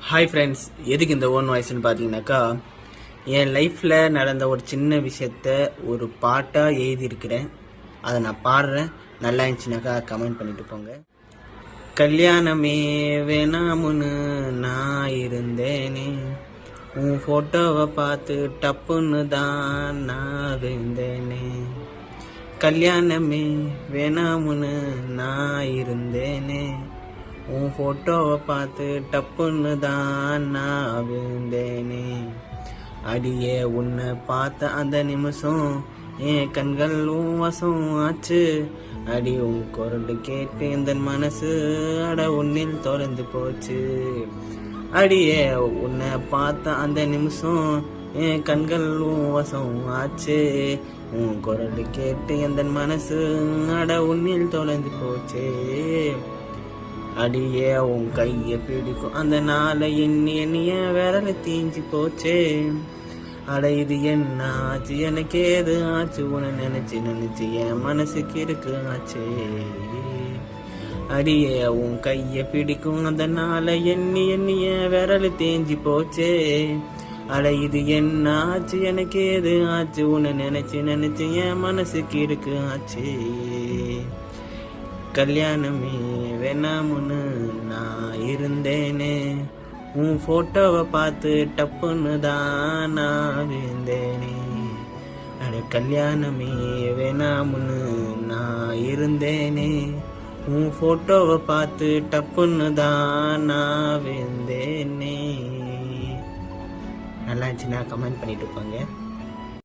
Hi friends, எதுக்கு இந்த own வாய்ஸ்ன்னு பார்த்தீங்கன்னாக்கா, என் லைஃப்பில் நடந்த ஒரு சின்ன விஷயத்த ஒரு பாட்டாக எழுதியிருக்கிறேன். அதை நான் பாடுறேன். நல்லா இருந்துச்சுனாக்கா கமெண்ட் பண்ணிட்டு போங்க. கல்யாணமே வேணாமுன்னு நான் இருந்தேனே, உன் ஃபோட்டோவை பார்த்து டப்புன்னு தான் நான் விழுந்தேனே. கல்யாணமே வேணாமுன்னு நான் இருந்தேனே, உன் ஃபோட்டோவை பார்த்து டப்புன்னு தான் நான் விழுந்தேனே. அடியே உன்னை பார்த்த அந்த நிமிஷம் என் கண்கள் உன் வசம் ஆச்சு. அடி உன் குரல் கேட்டு இந்த மனசு அட உன்னில் தொலைந்து போச்சு. அடியே உன்னை பார்த்த அந்த நிமிஷம் என் கண்கள் உன் வசம் ஆச்சு. உன் குரல் கேட்டு இந்த மனசு அட உன்னில் தொலைந்து போச்சு. அடியே உன் கைய பிடிக்கும் அந்த நாளை எண்ணிய விரல தீஞ்சு போச்சே. அட இது என்ன ஆச்சு, எனக்கு ஏது ஆச்சு, உன்னை நினைச்சு என் மனசுக்கு இருக்கு ஆச்சே. அடியே உன் கைய பிடிக்கும் அந்த நாளை எண்ணிய விரல தேஞ்சு போச்சே. அட இது என்ன ஆச்சு, எனக்கு ஏது ஆச்சு, உன்னை நினைச்சு என் மனசுக்கு இருக்கு ஆச்சே. கல்யாணமே வேணாமுன்னு நான் இருந்தேனே, உன் ஃபோட்டோவை பார்த்து டப்புன்னு தான் நான் விழுந்தேனே. அட கல்யாணமே வேணாமுன்னு நான் இருந்தேனே, உன் ஃபோட்டோவை பார்த்து டப்புன்னு தான் நான் விழுந்தேனே. நல்லா இருந்துச்சுன்னா கமெண்ட் பண்ணிட்டு போங்க.